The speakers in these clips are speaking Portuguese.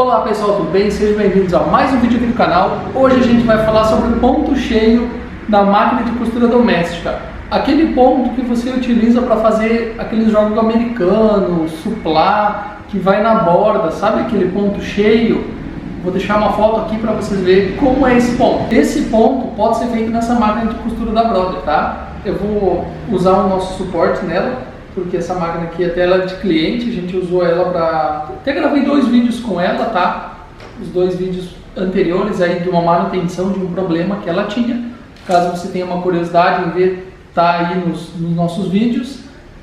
Olá pessoal, tudo bem? Sejam bem-vindos a mais um vídeo aqui do canal. Hoje a gente vai falar sobre o ponto cheio da máquina de costura doméstica. Aquele ponto que você utiliza para fazer aqueles jogos americanos, suplá, que vai na borda, sabe aquele ponto cheio? Vou deixar uma foto aqui para vocês verem como é esse ponto. Esse ponto pode ser feito nessa máquina de costura da Brother, tá? Eu vou usar o nosso suporte nela, porque essa máquina aqui até ela é de cliente, a gente usou ela para... Até gravei 2 vídeos com ela, tá? Os 2 vídeos anteriores aí de uma manutenção de um problema que ela tinha. Caso você tenha uma curiosidade em ver, tá aí nos nossos vídeos,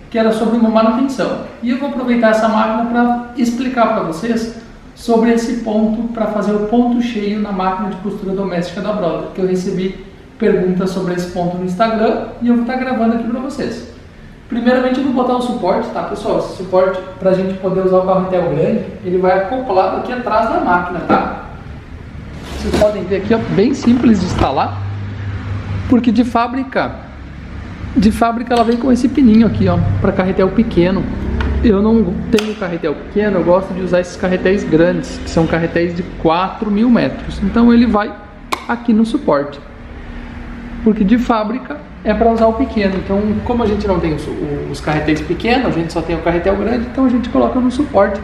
que era sobre uma manutenção. E eu vou aproveitar essa máquina para explicar para vocês sobre esse ponto, para fazer o ponto cheio na máquina de costura doméstica da Brother, que eu recebi perguntas sobre esse ponto no Instagram e eu vou estar gravando aqui para vocês. Primeiramente eu vou botar o suporte, tá pessoal? Esse suporte, para a gente poder usar o carretel grande, ele vai acoplado aqui atrás da máquina, tá? Vocês podem ver aqui, ó, bem simples de instalar, porque de fábrica ela vem com esse pininho aqui, ó, para carretel pequeno. Eu não tenho carretel pequeno, eu gosto de usar esses carretéis grandes, que são carretéis de 4.000 metros. Então ele vai aqui no suporte, porque de fábrica é para usar o pequeno. Então, como a gente não tem os carretéis pequenos, a gente só tem o carretel grande, então a gente coloca no suporte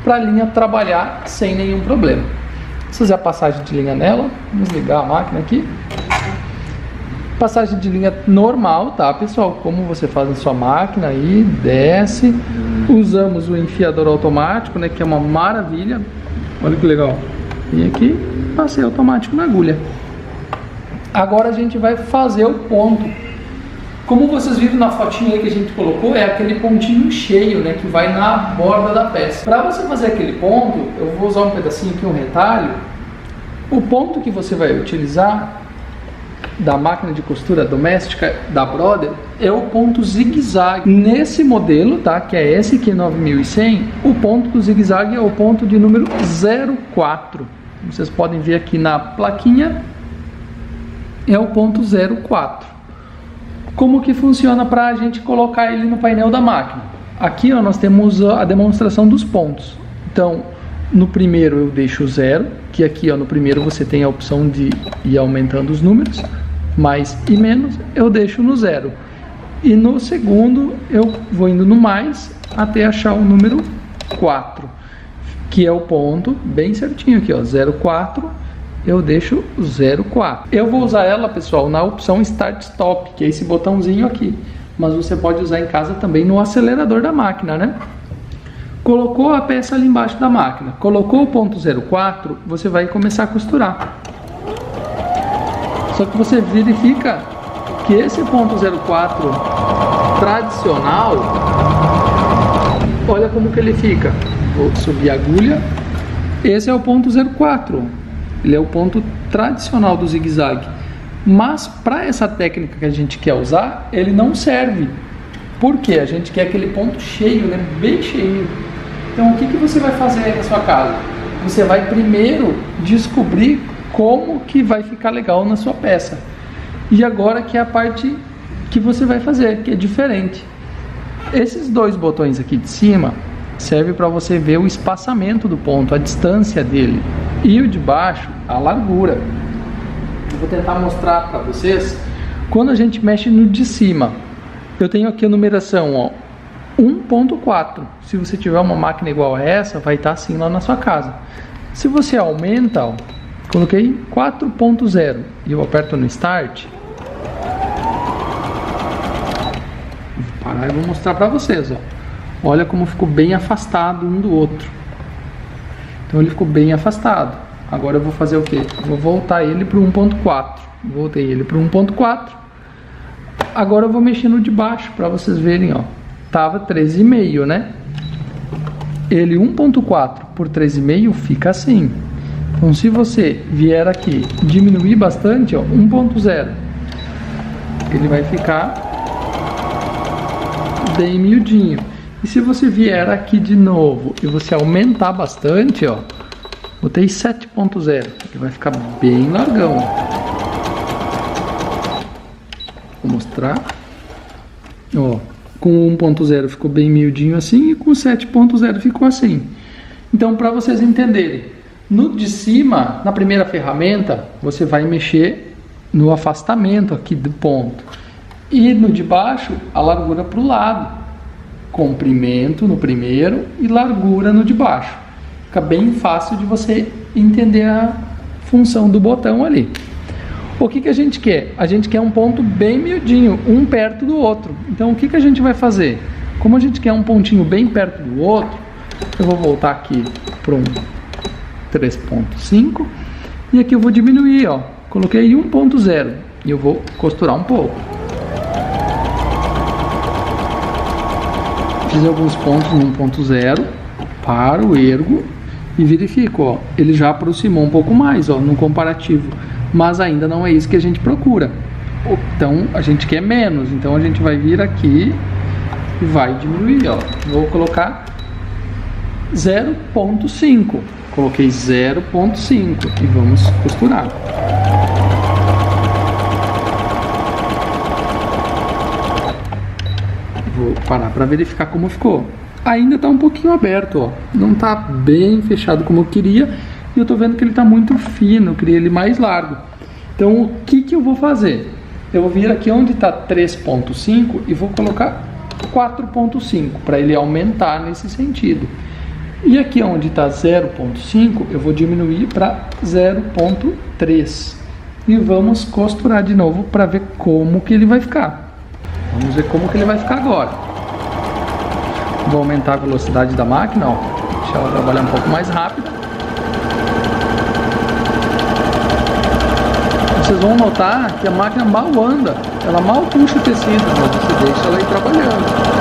para a linha trabalhar sem nenhum problema. Vou fazer a passagem de linha nela, vamos ligar a máquina aqui. Passagem de linha normal, tá pessoal? Como você faz na sua máquina aí, desce. Usamos o enfiador automático, né, que é uma maravilha. Olha que legal. E aqui, passei automático na agulha. Agora a gente vai fazer o ponto. Como vocês viram na fotinha aí que a gente colocou, é aquele pontinho cheio, né, que vai na borda da peça. Para você fazer aquele ponto, eu vou usar um pedacinho aqui, um retalho. O ponto que você vai utilizar da máquina de costura doméstica da Brother é o ponto zigue-zague. Nesse modelo, tá, que é esse aqui 9100, o ponto do zigue-zague é o ponto de número 04. Vocês podem ver aqui na plaquinha, é o ponto 04. Como que funciona para a gente colocar ele no painel da máquina? Aqui, ó, nós temos a demonstração dos pontos. Então, no primeiro eu deixo 0, que aqui, ó, no primeiro você tem a opção de ir aumentando os números, mais e menos, eu deixo no 0. E no segundo eu vou indo no mais até achar o número 4, que é o ponto bem certinho aqui, ó, 04. Eu deixo 04. Eu vou usar ela, pessoal, na opção Start Stop, que é esse botãozinho aqui. Mas você pode usar em casa também no acelerador da máquina, né? Colocou a peça ali embaixo da máquina, colocou o ponto 04, você vai começar a costurar. Só que você verifica que esse ponto 04 tradicional, olha como que ele fica. Vou subir a agulha. Esse é o ponto 04. Ele é o ponto tradicional do zigue-zague. Mas para essa técnica que a gente quer usar, ele não serve. Por quê? A gente quer aquele ponto cheio, né? Bem cheio. Então o que você vai fazer aí na sua casa? Você vai primeiro descobrir como que vai ficar legal na sua peça. E agora que é a parte que você vai fazer, que é diferente. Esses 2 botões aqui de cima serve para você ver o espaçamento do ponto, a distância dele. E o de baixo, a largura. Eu vou tentar mostrar para vocês. Quando a gente mexe no de cima, eu tenho aqui a numeração, ó, 1.4. Se você tiver uma máquina igual a essa, vai estar assim lá na sua casa. Se você aumenta, ó, coloquei 4.0 e eu aperto no Start. Vou parar e vou mostrar para vocês, ó. Olha como ficou bem afastado um do outro. Então ele ficou bem afastado. Agora eu vou fazer o que? Vou voltar ele para o 1.4. Voltei ele para o 1.4. Agora eu vou mexer no de baixo para vocês verem, ó. Tava 13,5, né? Ele 1.4 por 13,5 fica assim. Então se você vier aqui diminuir bastante, ó, 1.0, ele vai ficar bem miudinho. E se você vier aqui de novo e você aumentar bastante, ó, botei 7.0, ele vai ficar bem largão. Vou mostrar. Ó, com 1.0 ficou bem miudinho assim e com 7.0 ficou assim. Então, para vocês entenderem, No de cima, na primeira ferramenta, você vai mexer no afastamento aqui do ponto. E no de baixo, a largura para o lado. Comprimento no primeiro e largura no de baixo. Fica bem fácil de você entender a função do botão ali. O que a gente quer? A gente quer um ponto bem miudinho, um perto do outro. Então o que a gente vai fazer? Como a gente quer um pontinho bem perto do outro, eu vou voltar aqui para um 3.5 e aqui eu vou diminuir, ó. Coloquei 1.0 e eu vou costurar um pouco. Fiz alguns pontos no 1.0, paro, ergo e verifico, ó. Ele já aproximou um pouco mais, ó, no comparativo, mas ainda não é isso que a gente procura. Então a gente quer menos, então a gente vai vir aqui e vai diminuir, ó. Vou colocar 0.5. Coloquei 0.5 e vamos costurar. Vou parar para verificar como ficou. Ainda está um pouquinho aberto, ó. Não está bem fechado como eu queria. E eu estou vendo que ele está muito fino. Eu queria ele mais largo. Então o que eu vou fazer? Eu vou vir aqui onde está 3.5 e vou colocar 4.5 para ele aumentar nesse sentido. E aqui onde está 0.5 eu vou diminuir para 0.3 e vamos costurar de novo para ver como que ele vai ficar. Vamos ver como que ele vai ficar agora. Vou aumentar a velocidade da máquina, ó, deixar ela trabalhar um pouco mais rápido. Vocês vão notar que a máquina mal anda, ela mal puxa o tecido, mas você deixa ela ir trabalhando.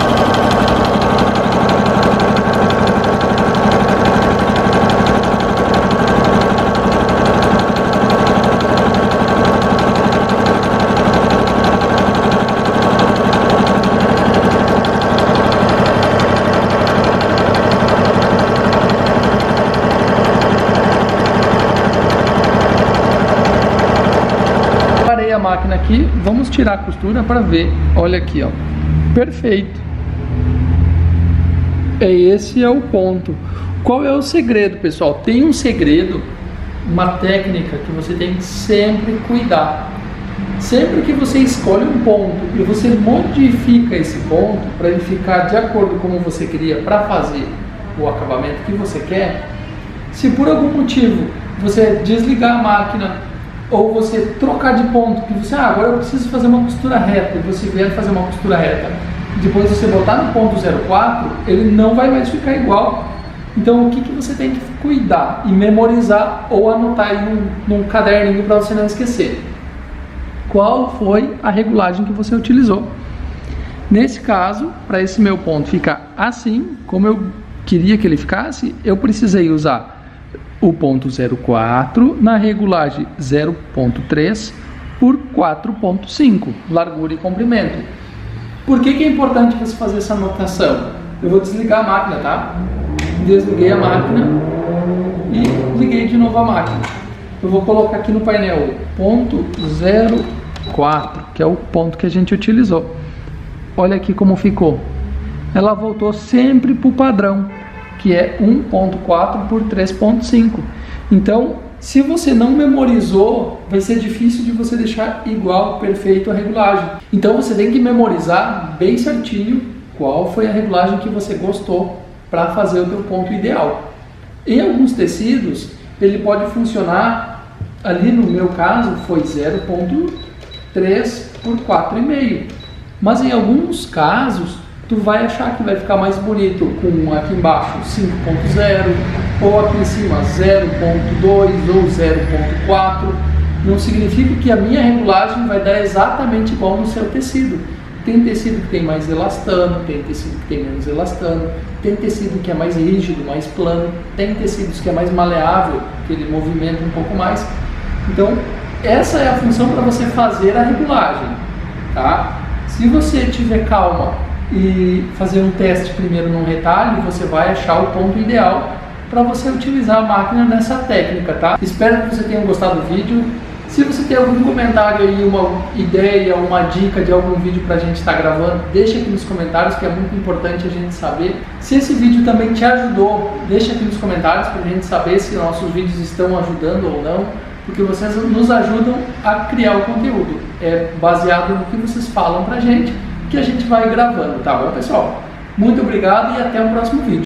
A máquina aqui, vamos tirar a costura para ver. Olha aqui, ó, perfeito. Esse é o ponto. Qual é o segredo, pessoal? Tem um segredo, uma técnica que você tem que sempre cuidar. Sempre que você escolhe um ponto e você modifica esse ponto para ele ficar de acordo com como você queria para fazer o acabamento que você quer, se por algum motivo você desligar a máquina ou você trocar de ponto, que você, agora eu preciso fazer uma costura reta, e você vier fazer uma costura reta, depois você botar no ponto 04, ele não vai mais ficar igual. Então o que você tem que cuidar e memorizar ou anotar aí num caderninho para você não esquecer? Qual foi a regulagem que você utilizou? Nesse caso, para esse meu ponto ficar assim, como eu queria que ele ficasse, eu precisei usar o ponto 0,4 na regulagem 0,3 por 4,5, largura e comprimento. Por que é importante você fazer essa anotação? Eu vou desligar a máquina, tá? Desliguei a máquina e liguei de novo a máquina. Eu vou colocar aqui no painel ponto 0,4, que é o ponto que a gente utilizou. Olha aqui como ficou. Ela voltou sempre para o padrão, que é 1.4 por 3.5. Então, se você não memorizou, vai ser difícil de você deixar igual, perfeito a regulagem. Então, você tem que memorizar bem certinho qual foi a regulagem que você gostou para fazer o teu ponto ideal. Em alguns tecidos, ele pode funcionar, ali no meu caso, foi 0.3 por 4,5. Mas em alguns casos, tu vai achar que vai ficar mais bonito com aqui embaixo 5.0 ou aqui em cima 0.2 ou 0.4. Não significa que a minha regulagem vai dar exatamente igual no seu tecido. Tem tecido que tem mais elastano, tem tecido que tem menos elastano, tem tecido que é mais rígido, mais plano, tem tecidos que é mais maleável, que ele movimenta um pouco mais. Então, essa é a função para você fazer a regulagem, tá? Se você tiver calma e fazer um teste primeiro num retalho, você vai achar o ponto ideal para você utilizar a máquina nessa técnica, tá? Espero que você tenha gostado do vídeo. Se você tem algum comentário aí, uma ideia, uma dica de algum vídeo para a gente estar gravando, deixa aqui nos comentários, que é muito importante a gente saber. Se esse vídeo também te ajudou, deixa aqui nos comentários para a gente saber se nossos vídeos estão ajudando ou não, porque vocês nos ajudam a criar o conteúdo. É baseado no que vocês falam para a gente, que a gente vai gravando, tá bom, pessoal? Muito obrigado e até o próximo vídeo.